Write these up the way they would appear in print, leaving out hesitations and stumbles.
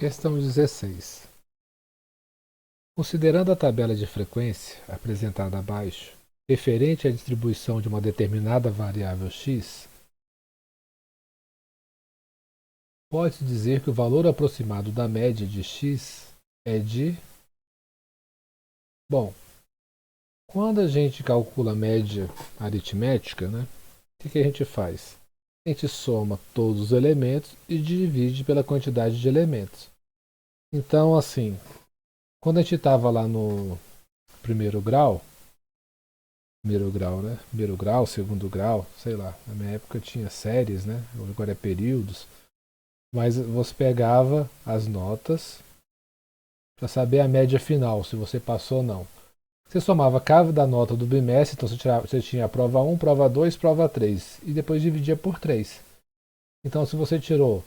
Questão 16. Considerando a tabela de frequência apresentada abaixo, referente à distribuição de uma determinada variável x, pode-se dizer que o valor aproximado da média de x é de... Bom, quando a gente calcula a média aritmética, né, o que a gente faz? A gente soma todos os elementos e divide pela quantidade de elementos. Então, assim, quando a gente estava lá no primeiro grau, né? Primeiro grau, segundo grau, sei lá. Na minha época tinha séries, né? Agora é períodos. Mas você pegava as notas para saber a média final, se você passou ou não. Você somava cada nota do bimestre, então você tinha a prova 1, prova 2, prova 3, e depois dividia por 3. Então, se você tirou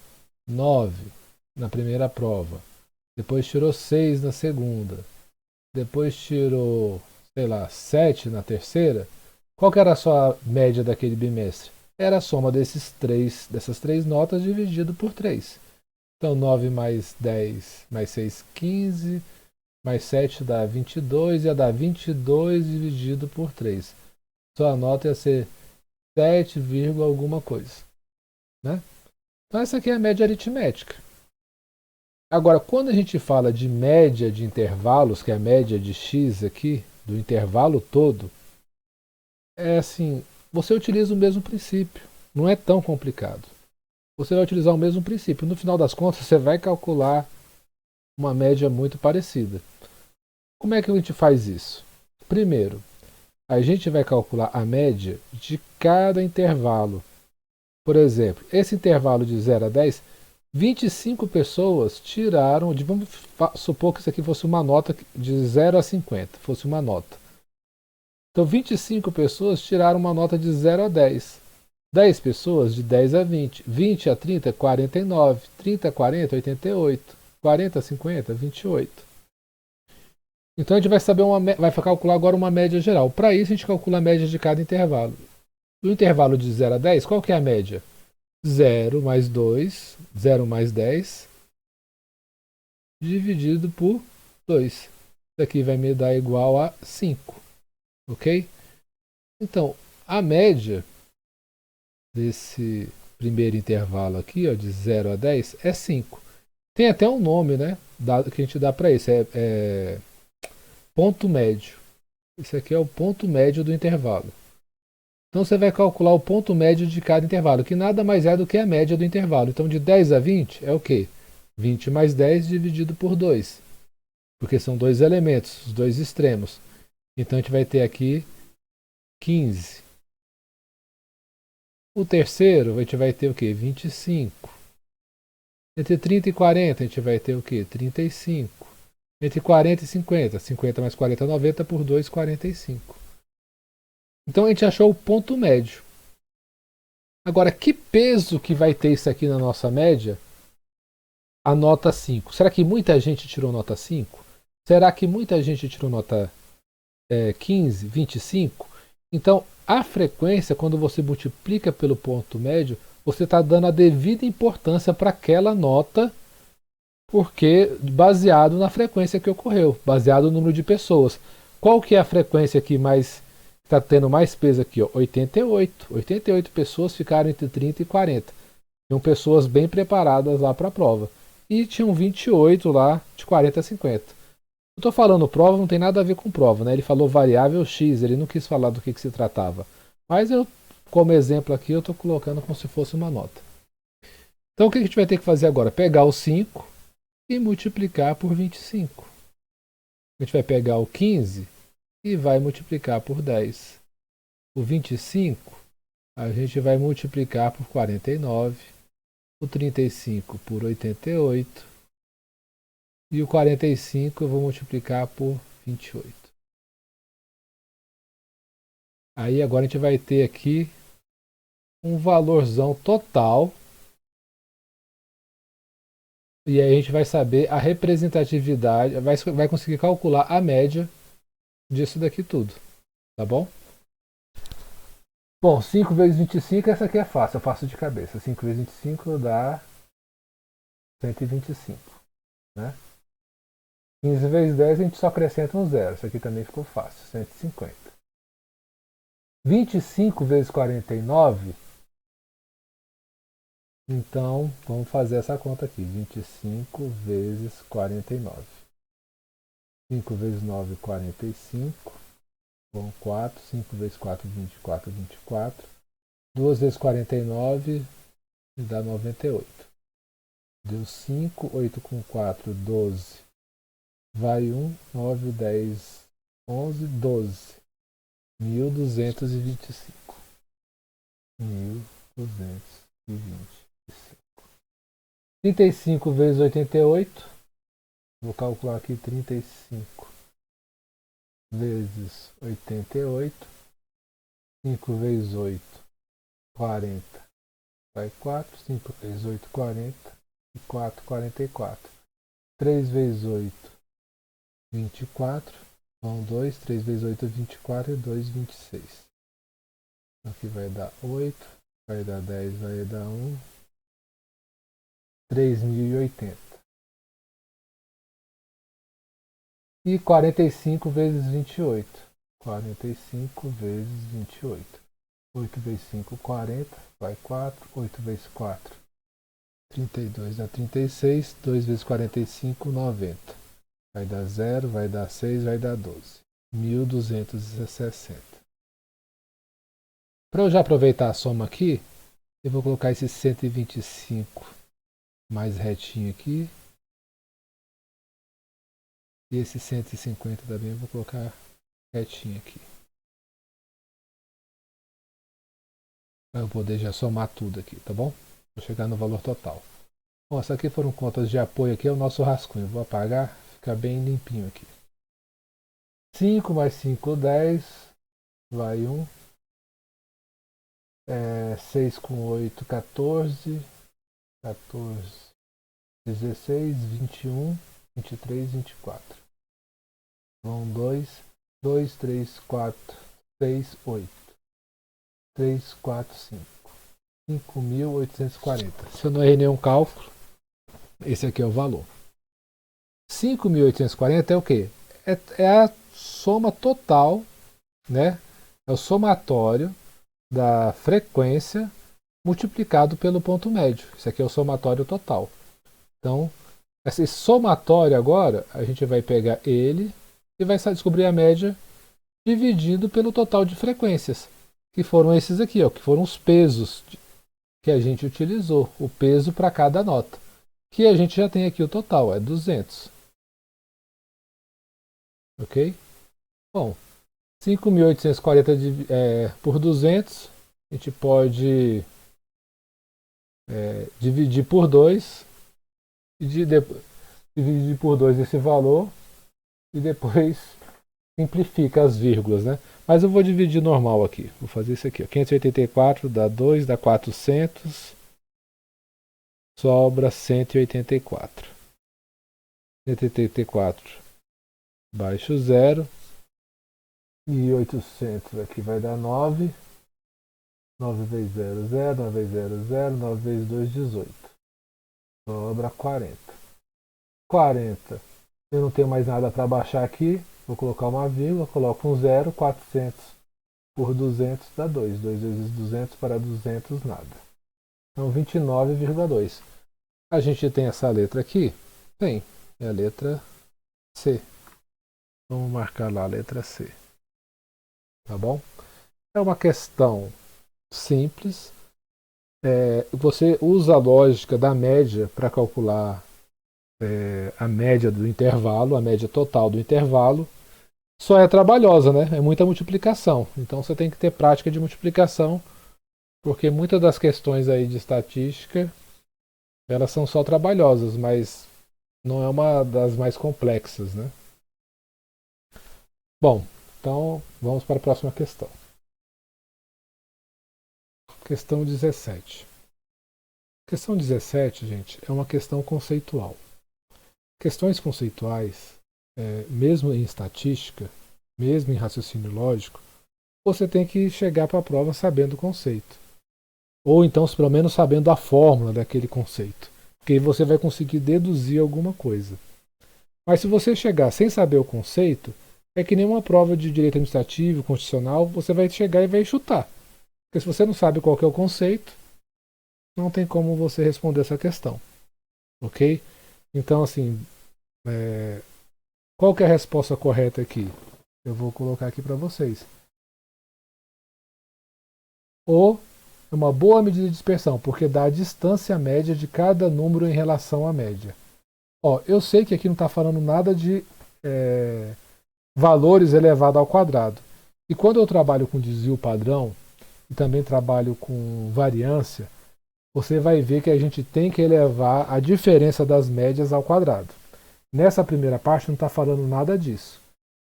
9 na primeira prova, depois tirou 6 na segunda, depois tirou, sei lá, 7 na terceira, qual que era a sua média daquele bimestre? Era a soma dessas três notas dividido por 3. Então 9 mais 10 mais 6, 15, mais 7 dá 22, ia dar 22 dividido por 3. Sua nota ia ser 7, alguma coisa. Né? Então essa aqui é a média aritmética. Agora, quando a gente fala de média de intervalos, que é a média de x aqui, do intervalo todo, é assim, você utiliza o mesmo princípio. Não é tão complicado. Você vai utilizar o mesmo princípio. No final das contas, você vai calcular uma média muito parecida. Como é que a gente faz isso? Primeiro, a gente vai calcular a média de cada intervalo. Por exemplo, esse intervalo de 0 a 10, 25 pessoas tiraram, vamos supor que isso aqui fosse uma nota de 0 a 50, fosse uma nota. Então 25 pessoas tiraram uma nota de 0 a 10. 10 pessoas de 10 a 20, 20 a 30, 49, 30 a 40, 88, 40 a 50, 28. Então a gente vai calcular agora uma média geral. Para isso a gente calcula a média de cada intervalo. No intervalo de 0 a 10, qual que é a média? 0 mais 2, 0 mais 10, dividido por 2. Isso aqui vai me dar igual a 5. Ok? Então, a média desse primeiro intervalo aqui, ó, de 0 a 10, é 5. Tem até um nome, né? Que a gente dá para isso. É ponto médio. Esse aqui é o ponto médio do intervalo. Então você vai calcular o ponto médio de cada intervalo, que nada mais é do que a média do intervalo. Então de 10 a 20 é o quê? 20 mais 10 dividido por 2. Porque são dois elementos, os dois extremos. Então a gente vai ter aqui 15. O terceiro a gente vai ter o quê? 25. Entre 30 e 40 a gente vai ter o quê? 35. Entre 40 e 50. 50 mais 40 90 por 2, 45. Então a gente achou o ponto médio. Agora, que peso que vai ter isso aqui na nossa média? A nota 5. Será que muita gente tirou nota 5? Será que muita gente tirou nota 15, 25? Então, a frequência, quando você multiplica pelo ponto médio, você está dando a devida importância para aquela nota, porque baseado na frequência que ocorreu, baseado no número de pessoas. Qual que é a frequência que mais está tendo mais peso aqui? Ó? 88. 88 pessoas ficaram entre 30 e 40. Tinham pessoas bem preparadas lá para a prova. E tinham 28 lá de 40 a 50. Eu estou falando prova, não tem nada a ver com prova, né? Ele falou variável x, ele não quis falar do que se tratava. Mas eu, como exemplo aqui, eu estou colocando como se fosse uma nota. Então o que a gente vai ter que fazer agora? Pegar o 5 e multiplicar por 25. A gente vai pegar o 15 e vai multiplicar por 10. O 25 a gente vai multiplicar por 49. O 35 por 88. E o 45 eu vou multiplicar por 28. Aí agora a gente vai ter aqui um valorzão total. E aí a gente vai saber a representatividade, vai conseguir calcular a média disso daqui tudo. Tá bom? Bom, 5 vezes 25, essa aqui é fácil, eu faço de cabeça. 5 vezes 25 dá 125. né? 15 vezes 10 a gente só acrescenta um zero. Isso aqui também ficou fácil, 150. 25 vezes 49, então vamos fazer essa conta aqui. 25 vezes 49. 5 vezes 9, 45. Bom, 4. 5 vezes 4, 24, 24. 2 vezes 49 me dá 98. Deu 5, 8 com 4, 12. Vai 1, 9, 10, 11, 12. 1225. 1225. 35 vezes 88. Vou calcular aqui 35 vezes 88. 5 vezes 8, 40. Vai 4. 5 vezes 8, 40. E 4, 44. 3 vezes 8, 24. Vão 2. 3 vezes 8, 24. E 2, 26. Aqui vai dar 8. Vai dar 10. Vai dar 1. 3080. E 45 vezes 28. 45 vezes 28. 8 vezes 5, 40. Vai 4. 8 vezes 4, 32 dá 36. 2 vezes 45, 90. Vai dar 0, vai dar 6, vai dar 12. 1260. Para eu já aproveitar a soma aqui, eu vou colocar esse 125 mais retinho aqui. E esse 150 também eu vou colocar retinho aqui. Para eu poder já somar tudo aqui, tá bom? Vou chegar no valor total. Bom, essas aqui foram contas de apoio aqui, é o nosso rascunho. Vou apagar, fica bem limpinho aqui. 5 mais 5, 10. Vai 1. 6 com 8, 14. 14, 16, 21, 23, 24. Vão 2. 2, 3, 4, 6, 8. 3, 4, 5. 5.840. Se eu não errei nenhum cálculo, esse aqui é o valor. 5.840 é o quê? É a soma total, né? É o somatório da frequência multiplicado pelo ponto médio. Isso aqui é o somatório total. Então, esse somatório agora, a gente vai pegar ele e vai descobrir a média dividido pelo total de frequências, que foram esses aqui, ó, que foram os pesos que a gente utilizou, o peso para cada nota, que a gente já tem aqui o total, é 200. Ok? Bom, 5.840 por 200, a gente pode dividir por 2, e dividir por 2 esse valor, e depois simplifica as vírgulas, né? Mas eu vou dividir normal aqui. Vou fazer isso aqui. Ó. 584 dá 2, dá 400. Sobra 184. 184 baixo 0. E 800 aqui vai dar 9. 9 vezes 0, 0. 9 vezes 0, 0. 9 vezes 2, 18. Sobra 40. 40. Eu não tenho mais nada para baixar aqui. Vou colocar uma vírgula. Coloco um 0. 400 por 200 dá 2. 2 vezes 200 para 200, nada. Então 29,2. A gente tem essa letra aqui? Tem. É a letra C. Vamos marcar lá a letra C. Tá bom? É uma questão simples. Você usa a lógica da média para calcular a média do intervalo, a média total do intervalo. Só é trabalhosa, né? É muita multiplicação. Então você tem que ter prática de multiplicação, porque muitas das questões aí de estatística, elas são só trabalhosas, mas não é uma das mais complexas, né? Bom, então vamos para a próxima questão. Questão 17. Questão 17, gente, é uma questão conceitual. Questões conceituais, mesmo em estatística, mesmo em raciocínio lógico, você tem que chegar para a prova sabendo o conceito. Ou então, pelo menos, sabendo a fórmula daquele conceito. Porque aí você vai conseguir deduzir alguma coisa. Mas se você chegar sem saber o conceito, é que nem uma prova de direito administrativo, constitucional, você vai chegar e vai chutar. Porque se você não sabe qual que é o conceito, não tem como você responder essa questão. Ok? Então, assim, qual que é a resposta correta aqui? Eu vou colocar aqui para vocês. O é uma boa medida de dispersão, porque dá a distância média de cada número em relação à média. Ó, eu sei que aqui não está falando nada de valores elevados ao quadrado. E quando eu trabalho com desvio padrão, e também trabalho com variância, você vai ver que a gente tem que elevar a diferença das médias ao quadrado. Nessa primeira parte não está falando nada disso.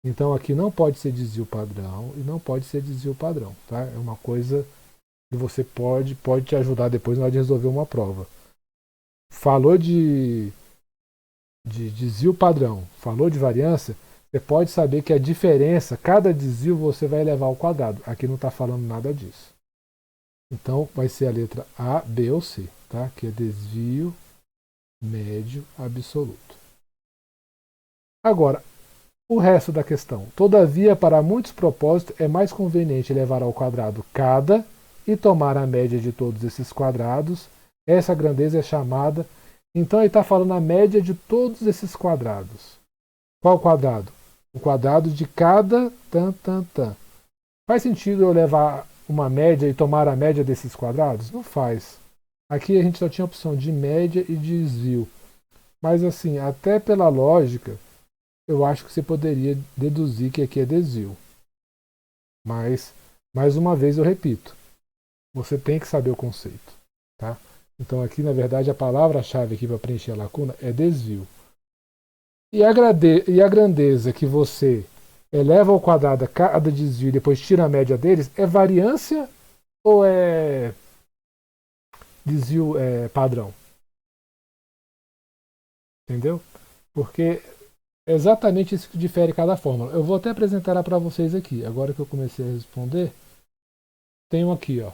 Então aqui não pode ser desvio padrão e não pode ser desvio padrão. Tá? É uma coisa que você pode te ajudar depois na hora de resolver uma prova. Falou de desvio padrão, falou de variância, você pode saber que a diferença, cada desvio você vai elevar ao quadrado. Aqui não está falando nada disso. Então vai ser a letra A, B ou C, tá? Que é desvio médio absoluto. Agora, o resto da questão. Todavia, para muitos propósitos, é mais conveniente elevar ao quadrado cada e tomar a média de todos esses quadrados. Essa grandeza é chamada. Então ele está falando a média de todos esses quadrados. Qual quadrado? O quadrado de cada tan. Faz sentido eu levar uma média e tomar a média desses quadrados? Não faz. Aqui a gente só tinha a opção de média e de desvio. Mas assim, até pela lógica, eu acho que você poderia deduzir que aqui é desvio. Mas, mais uma vez eu repito, você tem que saber o conceito. Tá? Então aqui, na verdade, a palavra-chave aqui para preencher a lacuna é desvio. E a grandeza que você eleva ao quadrado cada desvio e depois tira a média deles, é variância ou é desvio padrão? Entendeu? Porque é exatamente isso que difere cada fórmula. Eu vou até apresentar ela para vocês aqui. Agora que eu comecei a responder, tenho aqui, ó.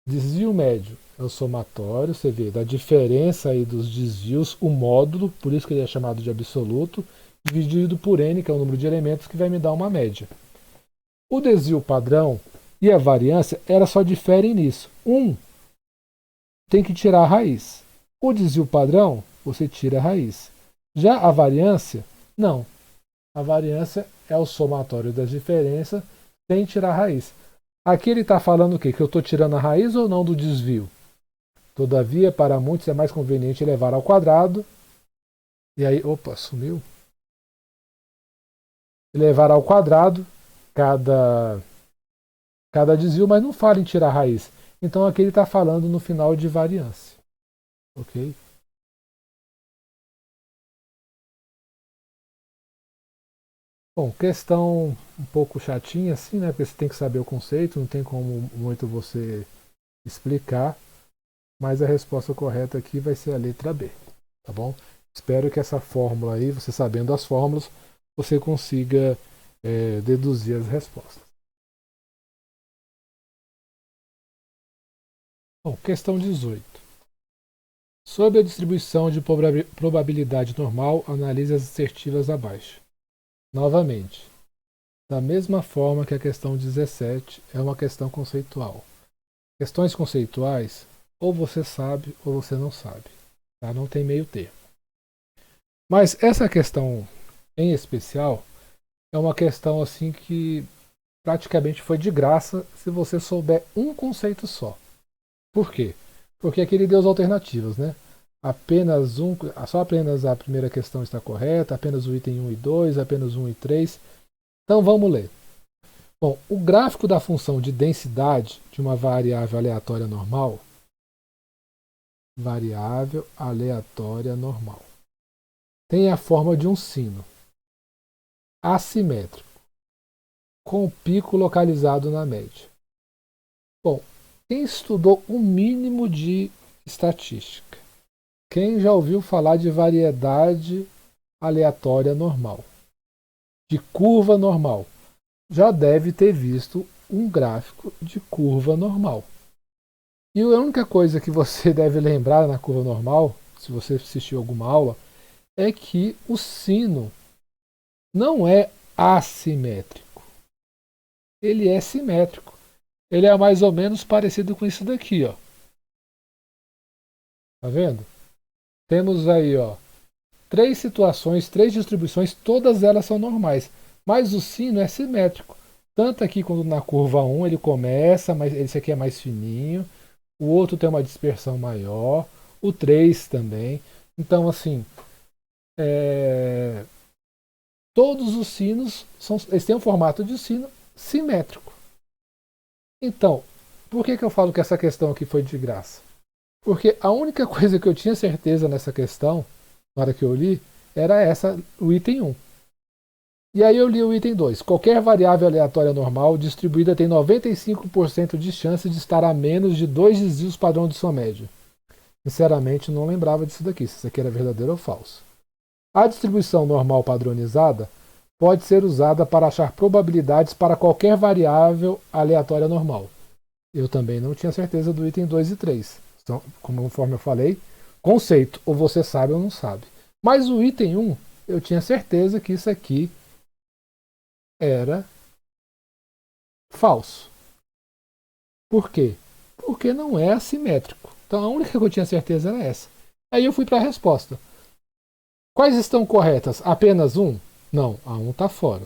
Desvio médio é o somatório, você vê, da diferença aí dos desvios, o módulo, por isso que ele é chamado de absoluto, dividido por n, que é o número de elementos, que vai me dar uma média. O desvio padrão e a variância, elas só diferem nisso. Um tem que tirar a raiz. O desvio padrão, você tira a raiz. Já a variância, não. A variância é o somatório das diferenças sem tirar a raiz. Aqui ele está falando o quê? Que eu estou tirando a raiz ou não do desvio? Todavia, para muitos é mais conveniente elevar ao quadrado. E aí, opa, sumiu. Elevar ao quadrado cada desvio, mas não fala em tirar a raiz. Então aqui ele está falando no final de variância. Ok? Bom, questão um pouco chatinha assim, né? Porque você tem que saber o conceito, não tem como muito você explicar. Mas a resposta correta aqui vai ser a letra B, tá bom? Espero que essa fórmula aí, você sabendo as fórmulas, você consiga deduzir as respostas. Bom, questão 18. Sob a distribuição de probabilidade normal, analise as assertivas abaixo. Novamente, da mesma forma que a questão 17 é uma questão conceitual. Questões conceituais, ou você sabe ou você não sabe. Tá? Não tem meio termo. Mas essa questão em especial é uma questão assim que praticamente foi de graça se você souber um conceito só. Por quê? Porque aqui ele deu as alternativas, né? Só apenas a primeira questão está correta, apenas o item 1 e 2, apenas 1 e 3. Então vamos ler. Bom, o gráfico da função de densidade de uma variável aleatória normal, tem a forma de um sino assimétrico, com o pico localizado na média. Bom, quem estudou o mínimo de estatística? Quem já ouviu falar de variedade aleatória normal? De curva normal? Já deve ter visto um gráfico de curva normal. E a única coisa que você deve lembrar na curva normal, se você assistiu alguma aula, é que o sino não é assimétrico. Ele é simétrico. Ele é mais ou menos parecido com isso daqui, ó. Tá vendo? Temos aí, ó, três situações, três distribuições, todas elas são normais. Mas o sino é simétrico. Tanto aqui quando na curva 1 ele começa, mas esse aqui é mais fininho. O outro tem uma dispersão maior. O 3 também. Então, assim, todos os sinos eles têm um formato de sino simétrico. Então, por que eu falo que essa questão aqui foi de graça? Porque a única coisa que eu tinha certeza nessa questão, na hora que eu li, era o item 1. E aí eu li o item 2. Qualquer variável aleatória normal distribuída tem 95% de chance de estar a menos de 2 desvios padrão de sua média. Sinceramente, não lembrava disso daqui, se isso aqui era verdadeiro ou falso. A distribuição normal padronizada pode ser usada para achar probabilidades para qualquer variável aleatória normal. Eu também não tinha certeza do item 2 e 3. Então, conforme eu falei, conceito, ou você sabe ou não sabe. Mas o item 1, eu tinha certeza que isso aqui era falso. Por quê? Porque não é assimétrico. Então a única que eu tinha certeza era essa. Aí eu fui para a resposta. Quais estão corretas? Apenas um? Não, a 1 está fora.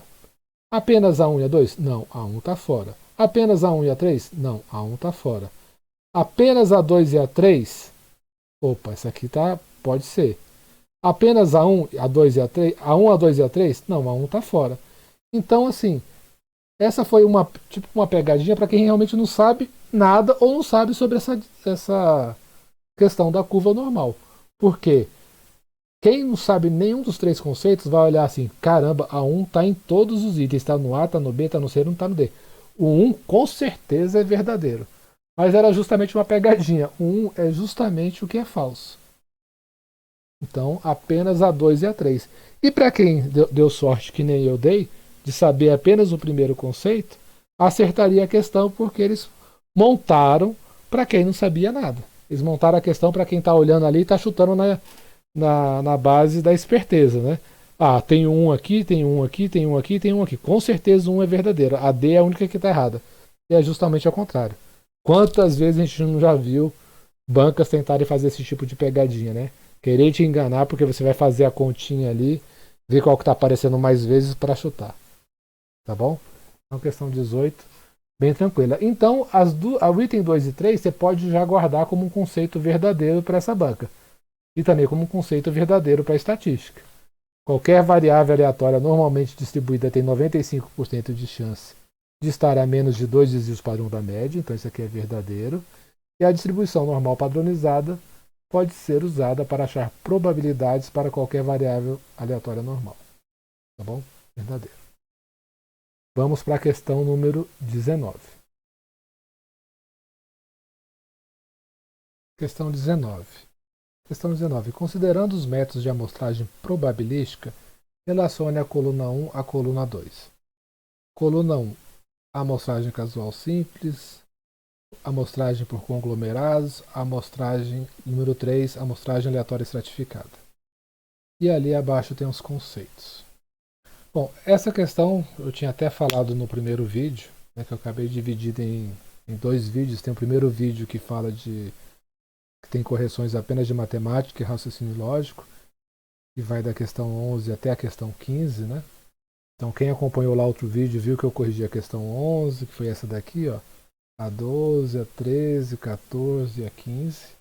Apenas a 1 e a 2? Não, a 1 está fora. Apenas a 1 e a 3? Não, a 1 está fora. Apenas a 2 e a 3? Opa, essa aqui tá, pode ser. Apenas a 1, a 2 e a 3? A 1, a 2 e a 3? Não, a 1 está fora. Então, assim, essa foi uma pegadinha para quem realmente não sabe nada ou não sabe sobre essa questão da curva normal. Por quê? Quem não sabe nenhum dos três conceitos vai olhar assim, caramba, a 1 está em todos os itens, está no A, está no B, está no C, não está no D. O 1 com certeza é verdadeiro. Mas era justamente uma pegadinha. O 1 é justamente o que é falso. Então, apenas a 2 e a 3. E para quem deu sorte, que nem eu dei, de saber apenas o primeiro conceito, acertaria a questão porque eles montaram para quem não sabia nada. Eles montaram a questão para quem está olhando ali e está chutando na base da esperteza, né? Ah, tem um aqui, tem um aqui, tem um aqui, tem um aqui. Com certeza um é verdadeiro. A D é a única que está errada. E é justamente ao contrário. Quantas vezes a gente não já viu bancas tentarem fazer esse tipo de pegadinha, né? Querer te enganar porque você vai fazer a continha ali, ver qual que está aparecendo mais vezes para chutar. Tá bom? Então, questão 18, bem tranquila. Então, o item 2 e 3 você pode já guardar como um conceito verdadeiro para essa banca. E também como um conceito verdadeiro para a estatística. Qualquer variável aleatória normalmente distribuída tem 95% de chance de estar a menos de 2 desvios padrão da média, então isso aqui é verdadeiro. E a distribuição normal padronizada pode ser usada para achar probabilidades para qualquer variável aleatória normal. Tá bom? Verdadeiro. Vamos para a questão número 19. Questão 19. Questão 19. Considerando os métodos de amostragem probabilística, relacione a coluna 1 à coluna 2. Coluna 1, amostragem casual simples, amostragem por conglomerados, amostragem número 3, amostragem aleatória estratificada. E ali abaixo tem os conceitos. Bom, essa questão eu tinha até falado no primeiro vídeo, né, que eu acabei dividido em 2 vídeos. Tem o primeiro vídeo que fala que tem correções apenas de matemática e raciocínio lógico, que vai da questão 11 até a questão 15, né? Então quem acompanhou lá outro vídeo viu que eu corrigi a questão 11, que foi essa daqui, ó, a 12, a 13, 14 e a 15.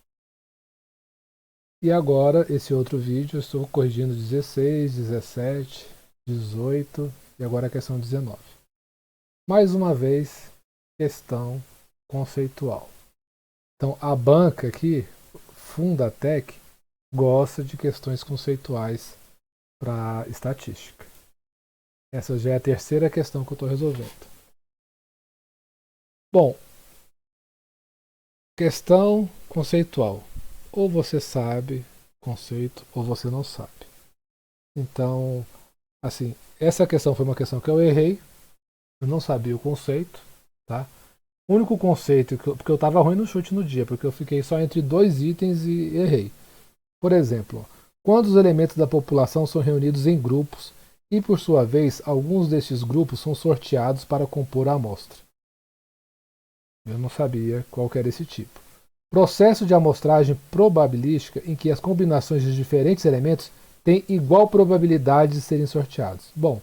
E agora, esse outro vídeo, eu estou corrigindo 16, 17, 18 e agora a questão 19. Mais uma vez, questão conceitual. Então, a banca aqui, Fundatec, gosta de questões conceituais para estatística. Essa já é a terceira questão que eu estou resolvendo. Bom, questão conceitual. Ou você sabe conceito ou você não sabe. Então, assim, essa questão foi uma questão que eu errei. Eu não sabia o conceito, tá? O único conceito, porque eu estava ruim no chute no dia, porque eu fiquei só entre 2 itens e errei. Por exemplo, quando os elementos da população são reunidos em grupos e, por sua vez, alguns destes grupos são sorteados para compor a amostra. Eu não sabia qual que era esse tipo. Processo de amostragem probabilística em que as combinações de diferentes elementos têm igual probabilidade de serem sorteados. Bom,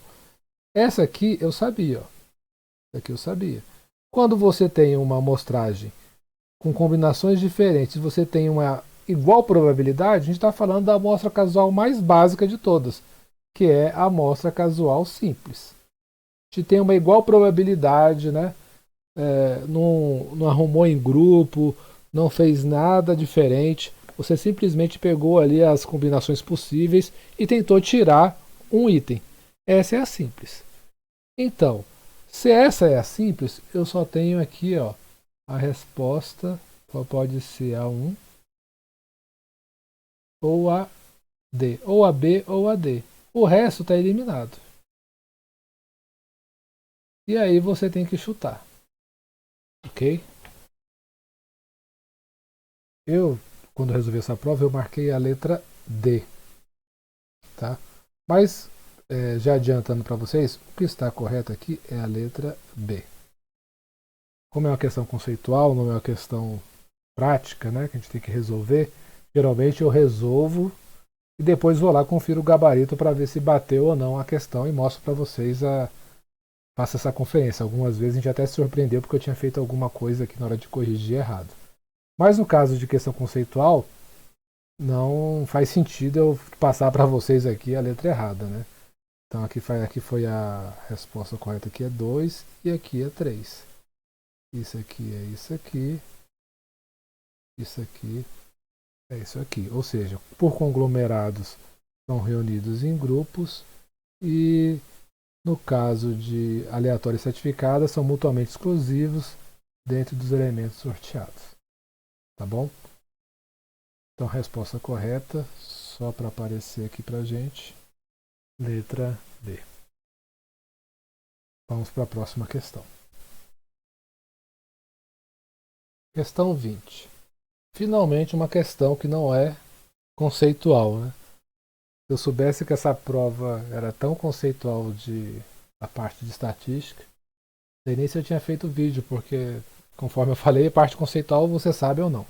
essa aqui eu sabia. Ó. Essa aqui eu sabia. Quando você tem uma amostragem com combinações diferentes, você tem uma igual probabilidade, a gente está falando da amostra casual mais básica de todas, que é a amostra casual simples. A gente tem uma igual probabilidade, né? Não arrumou em grupo, não fez nada diferente. Você simplesmente pegou ali as combinações possíveis e tentou tirar um item. Essa é a simples. Então, se essa é a simples, eu só tenho aqui ó, a resposta pode ser a 1 ou a D, ou a B ou a D. O resto está eliminado. E aí você tem que chutar. Ok? Eu, quando resolvi essa prova, eu marquei a letra D. Tá? Mas, já adiantando para vocês, o que está correto aqui é a letra B. Como é uma questão conceitual, não é uma questão prática, né, que a gente tem que resolver, geralmente eu resolvo e depois vou lá confiro o gabarito para ver se bateu ou não a questão e mostro para vocês faço essa conferência. Algumas vezes a gente até se surpreendeu porque eu tinha feito alguma coisa aqui na hora de corrigir errado. Mas no caso de questão conceitual, não faz sentido eu passar para vocês aqui a letra errada, né? Então aqui foi a resposta correta, aqui é 2 e aqui é 3. Isso aqui é isso aqui. Isso aqui é isso aqui. Ou seja, por conglomerados são reunidos em grupos e no caso de aleatórias certificadas são mutuamente exclusivos dentro dos elementos sorteados. Tá bom? Então a resposta correta, só para aparecer aqui para a gente, letra D. Vamos para a próxima questão. Questão 20. Finalmente uma questão que não é conceitual, né? Se eu soubesse que essa prova era tão conceitual a parte de estatística, não sei nem se eu tinha feito vídeo, porque, conforme eu falei, a parte conceitual você sabe ou não.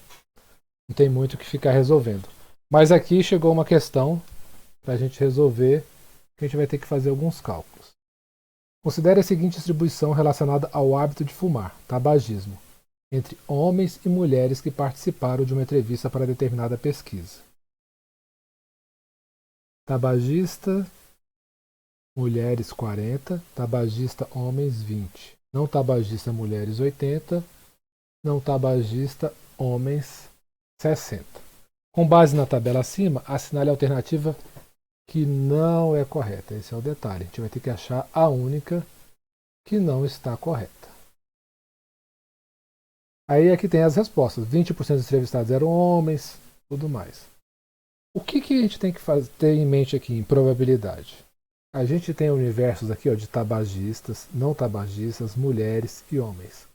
Não tem muito o que ficar resolvendo. Mas aqui chegou uma questão para a gente resolver, que a gente vai ter que fazer alguns cálculos. Considere a seguinte distribuição relacionada ao hábito de fumar, tabagismo, entre homens e mulheres que participaram de uma entrevista para determinada pesquisa. Tabagista, mulheres 40, tabagista homens 20, não tabagista mulheres 80, não tabagista homens 60. Com base na tabela acima, assinale a alternativa que não é correta. Esse é o detalhe. A gente vai ter que achar a única que não está correta. Aí aqui tem as respostas. 20% dos entrevistados eram homens, tudo mais. O que a gente tem que ter em mente aqui em probabilidade? A gente tem universos aqui ó, de tabagistas, não tabagistas, mulheres e homens.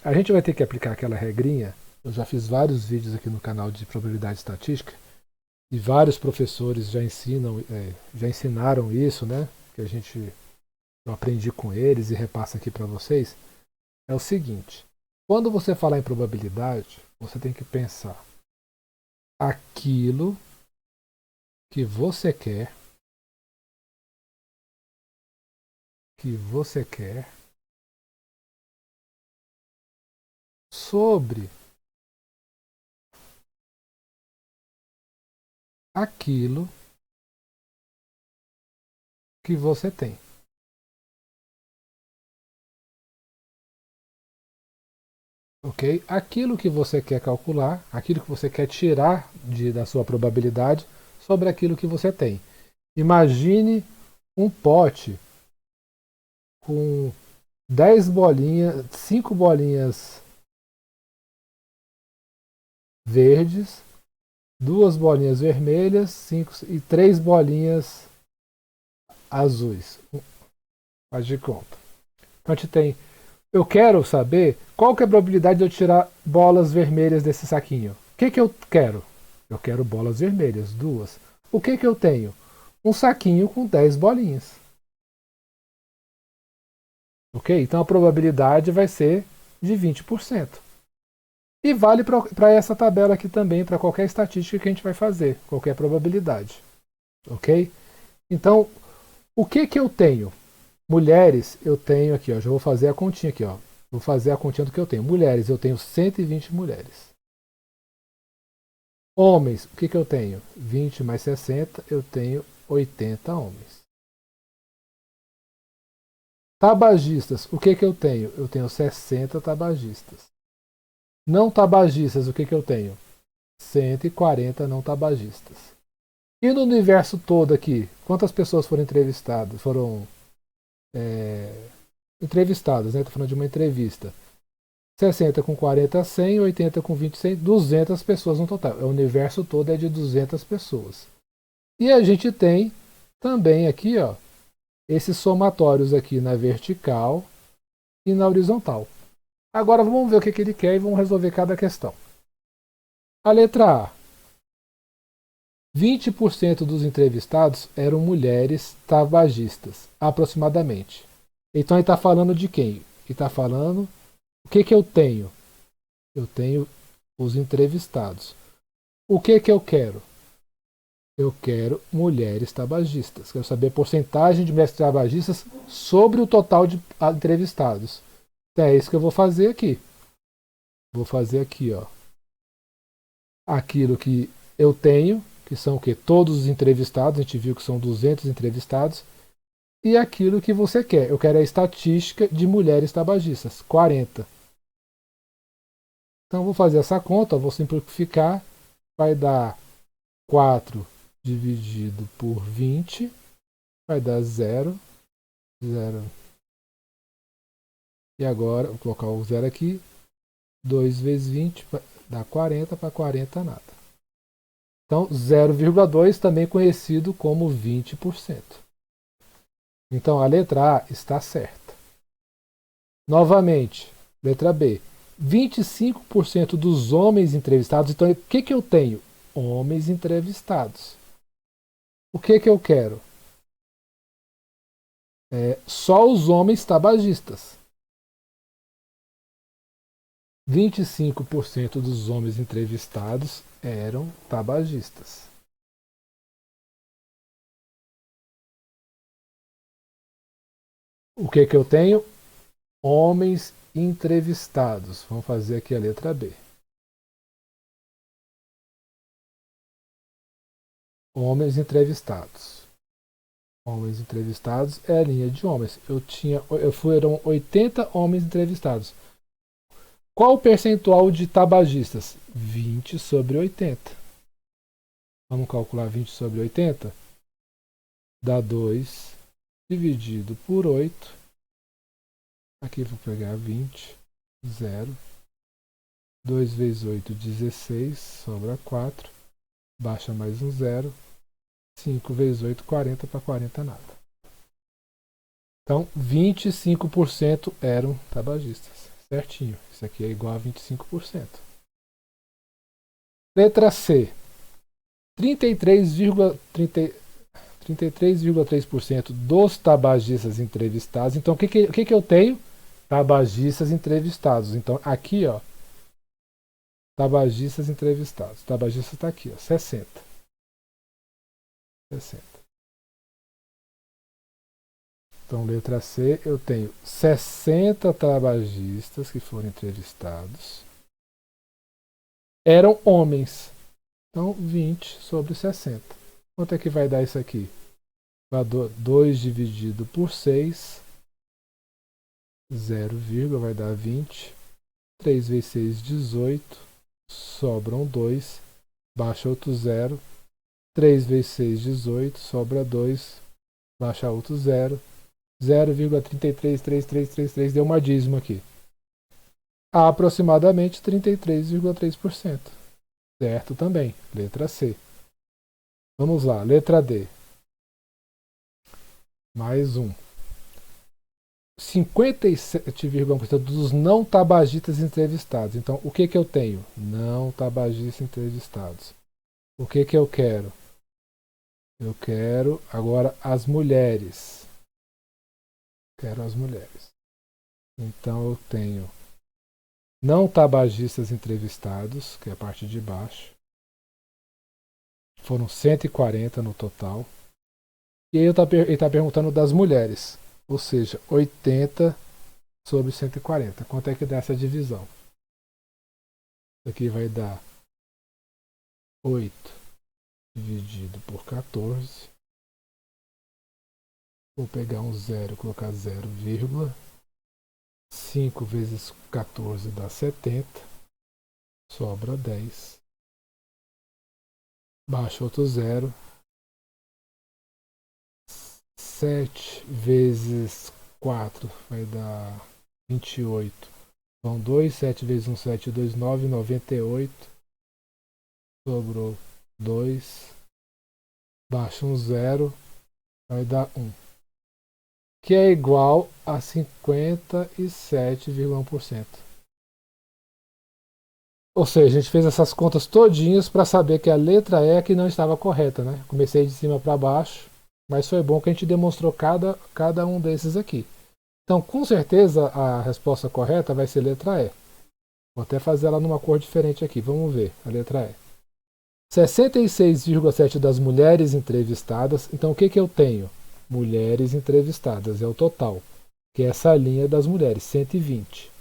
A gente vai ter que aplicar aquela regrinha. Eu já fiz vários vídeos aqui no canal de probabilidade estatística e vários professores já ensinaram isso, né? Que eu aprendi com eles e repasso aqui para vocês. É o seguinte: quando você falar em probabilidade, você tem que pensar aquilo que você quer sobre aquilo que você tem. Ok? Aquilo que você quer calcular, aquilo que você quer tirar da sua probabilidade sobre aquilo que você tem. Imagine um pote com 10 bolinhas, 5 bolinhas verdes, 2 bolinhas vermelhas, 5 e 3 bolinhas azuis. Faz de conta. Então a gente tem. Eu quero saber qual que é a probabilidade de eu tirar bolas vermelhas desse saquinho. O que eu quero? Eu quero bolas vermelhas, 2. O que eu tenho? Um saquinho com 10 bolinhas. Ok? Então a probabilidade vai ser de 20%. E vale para essa tabela aqui também, para qualquer estatística que a gente vai fazer, qualquer probabilidade. Ok? Então, o que eu tenho? Mulheres, eu tenho aqui, ó, já vou fazer a continha aqui, ó. Vou fazer a continha do que eu tenho. Mulheres, eu tenho 120 mulheres. Homens, o que eu tenho? 20 mais 60, eu tenho 80 homens. Tabagistas, o que eu tenho? Eu tenho 60 tabagistas. Não tabagistas, o que eu tenho? 140 não tabagistas. E no universo todo aqui, quantas pessoas foram entrevistadas? Foram entrevistadas, né? Estou falando de uma entrevista. 60 com 40, 100, 80 com 20, 100, 200 pessoas no total. O universo todo é de 200 pessoas. E a gente tem também aqui, ó, esses somatórios aqui na vertical e na horizontal. Agora vamos ver o que ele quer e vamos resolver cada questão. A letra A. 20% dos entrevistados eram mulheres tabagistas, aproximadamente. Então ele está falando de quem? Ele está falando o que eu tenho? Eu tenho os entrevistados. O que eu quero? Eu quero mulheres tabagistas. Quero saber a porcentagem de mulheres tabagistas sobre o total de entrevistados. Então é isso que eu vou fazer aqui. Vou fazer aqui, ó, aquilo que eu tenho, que são o quê? Todos os entrevistados, a gente viu que são 200 entrevistados, e aquilo que você quer. Eu quero a estatística de mulheres tabagistas, 40. Então vou fazer essa conta, vou simplificar, vai dar 4 dividido por 20, vai dar 0, 0. E agora, vou colocar o 0 aqui, 2 vezes 20 dá 40, para 40 nada. Então 0,2 também conhecido como 20%. Então a letra A está certa. Novamente, letra B. 25% dos homens entrevistados. Então, o que eu tenho? Homens entrevistados. O que eu quero? Só os homens tabagistas. 25% dos homens entrevistados eram tabagistas. O que eu tenho? Homens entrevistados. Vamos fazer aqui a letra B. Homens entrevistados. Homens entrevistados é a linha de homens. Foram 80 homens entrevistados. Qual o percentual de tabagistas? 20 sobre 80. Vamos calcular 20 sobre 80? Dá 2 dividido por 8. Aqui vou pegar 20, 0. 2 vezes 8, 16, sobra 4. Baixa mais um 0. 5 vezes 8, 40, para 40 nada. Então, 25% eram tabagistas. Certinho. Isso aqui é igual a 25%. Letra C. 33,3% dos tabagistas entrevistados. Então, o que eu tenho? Tabagistas entrevistados. Então, aqui, ó, tabagistas entrevistados. Tabagista está aqui, ó, 60. 60. Então, letra C, eu tenho 60 tabagistas que foram entrevistados. Eram homens. Então, 20 sobre 60. Quanto é que vai dar isso aqui? 2 dividido por 6. 0, vai dar 20. 3 vezes 6, 18. Sobram 2. Baixa outro 0. 3 vezes 6, 18. Sobra 2. Baixa outro 0. 0,333333 deu uma dízima aqui. Aproximadamente 33,3%. Certo também. Letra C. Vamos lá, letra D. Mais um. 57,1% dos não tabagistas entrevistados. Então, o que eu tenho? Não tabagistas entrevistados. O que eu quero? Eu quero agora as mulheres. Quero as mulheres. Então eu tenho não tabagistas entrevistados, que é a parte de baixo. Foram 140 no total. E aí ele está perguntando das mulheres. Ou seja, 80 sobre 140. Quanto é que dá essa divisão? Isso aqui vai dar 8 dividido por 14. Vou pegar um zero e colocar 0, 5 vezes 14 dá 70. Sobra 10. Baixa outro zero. 7 vezes 4 vai dar 28. São 2, 7 vezes 1, 7, 2, 9, 98. Sobrou 2. Baixa um zero, vai dar 1. Que é igual a 57,1%. Ou seja, a gente fez essas contas todinhas para saber que a letra E que não estava correta, né? Comecei de cima para baixo, mas foi bom que a gente demonstrou cada um desses aqui. Então, com certeza, a resposta correta vai ser letra E. Vou até fazer ela numa cor diferente aqui. Vamos ver a letra E. 66,7% das mulheres entrevistadas. Então, o que eu tenho? Mulheres entrevistadas, é o total. Que é essa linha das mulheres, 120.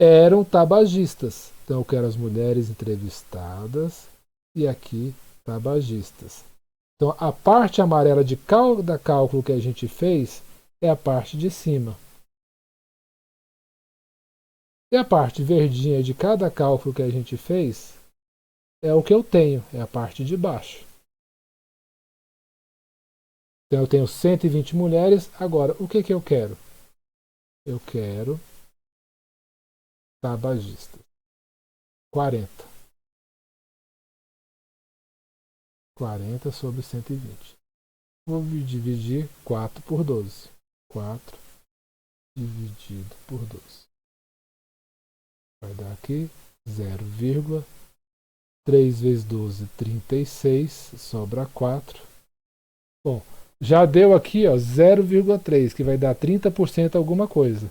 Eram tabagistas. Então, eu quero as mulheres entrevistadas e aqui tabagistas. Então, a parte amarela de cada cálculo que a gente fez é a parte de cima. E a parte verdinha de cada cálculo que a gente fez é o que eu tenho, é a parte de baixo. Então eu tenho 120 mulheres. Agora, o que eu quero? Eu quero tabagistas. 40. 40 sobre 120. Vou dividir 4 por 12. 4 dividido por 12. Vai dar aqui 0, 3 vezes 12, 36. Sobra 4. Bom, já deu aqui 0,3, que vai dar 30% alguma coisa.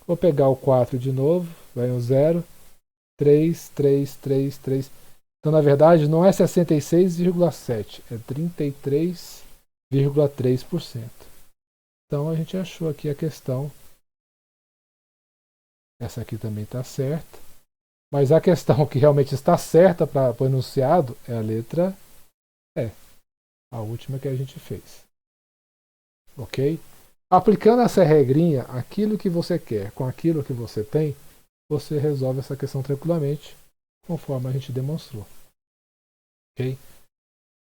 Vou pegar o 4 de novo, vai um 0, 3, 3, 3, 3. Então, na verdade, não é 66,7, é 33,3%. Então, a gente achou aqui a questão. Essa aqui também está certa. Mas a questão que realmente está certa para o enunciado é a letra E, a última que a gente fez. Ok? Aplicando essa regrinha, aquilo que você quer com aquilo que você tem, você resolve essa questão tranquilamente, conforme a gente demonstrou. Ok?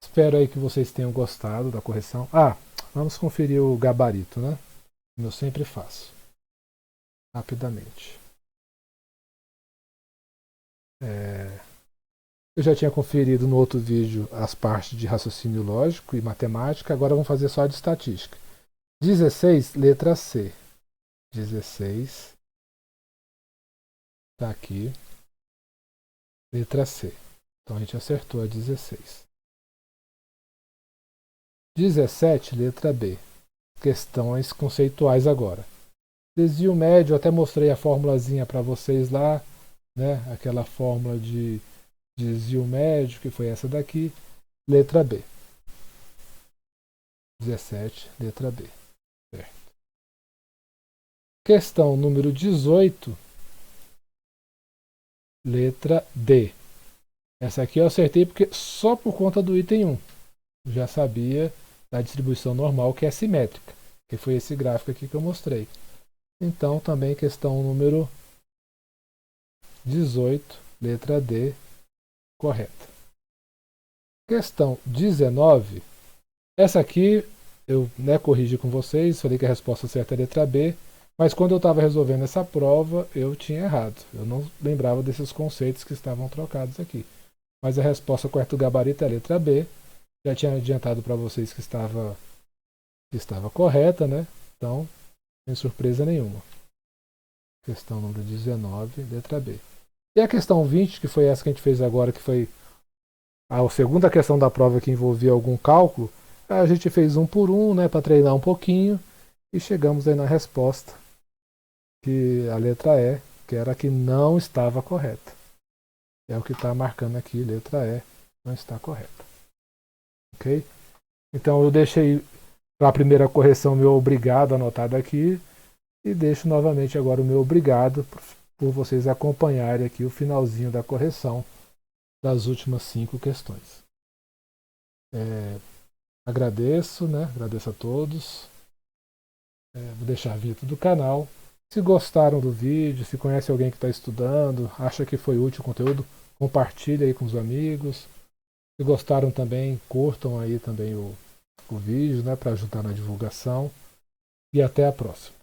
Espero aí que vocês tenham gostado da correção. Vamos conferir o gabarito, né? Como eu sempre faço. Rapidamente. Eu já tinha conferido no outro vídeo as partes de raciocínio lógico e matemática, agora vamos fazer só a de estatística. 16, letra C. 16. Está aqui. Letra C. Então a gente acertou a 16. 17, letra B. Questões conceituais agora. Desvio médio, eu até mostrei a formulazinha para vocês lá, né? Aquela fórmula de desvio médio, que foi essa daqui. Letra B. 17, letra B. Certo. Questão número 18, letra D. Essa aqui eu acertei porque só por conta do item 1. Eu já sabia da distribuição normal, que é simétrica, que foi esse gráfico aqui que eu mostrei. Então, também questão número 18, letra D, correta. Questão 19, essa aqui eu corrigi com vocês, falei que a resposta certa é a letra B, mas quando eu estava resolvendo essa prova, eu tinha errado. Eu não lembrava desses conceitos que estavam trocados aqui. Mas a resposta correta do gabarito é a letra B. Já tinha adiantado para vocês que estava correta, né? Então, sem surpresa nenhuma. Questão número 19, letra B. E a questão 20, que foi essa que a gente fez agora, que foi A segunda questão da prova que envolvia algum cálculo, a gente fez um por um, né, para treinar um pouquinho, e chegamos aí na resposta, que a letra E, que era a que não estava correta. É o que está marcando aqui, letra E, não está correta. Ok? Então eu deixei para a primeira correção meu obrigado anotado aqui, e deixo novamente agora o meu obrigado por vocês acompanharem aqui o finalzinho da correção das últimas 5 questões. Agradeço, né? Agradeço a todos. Vou deixar a vinheta do canal. Se gostaram do vídeo, se conhece alguém que está estudando, acha que foi útil o conteúdo, compartilhe aí com os amigos. Se gostaram também, curtam aí também o vídeo, né, para ajudar na divulgação. E até a próxima.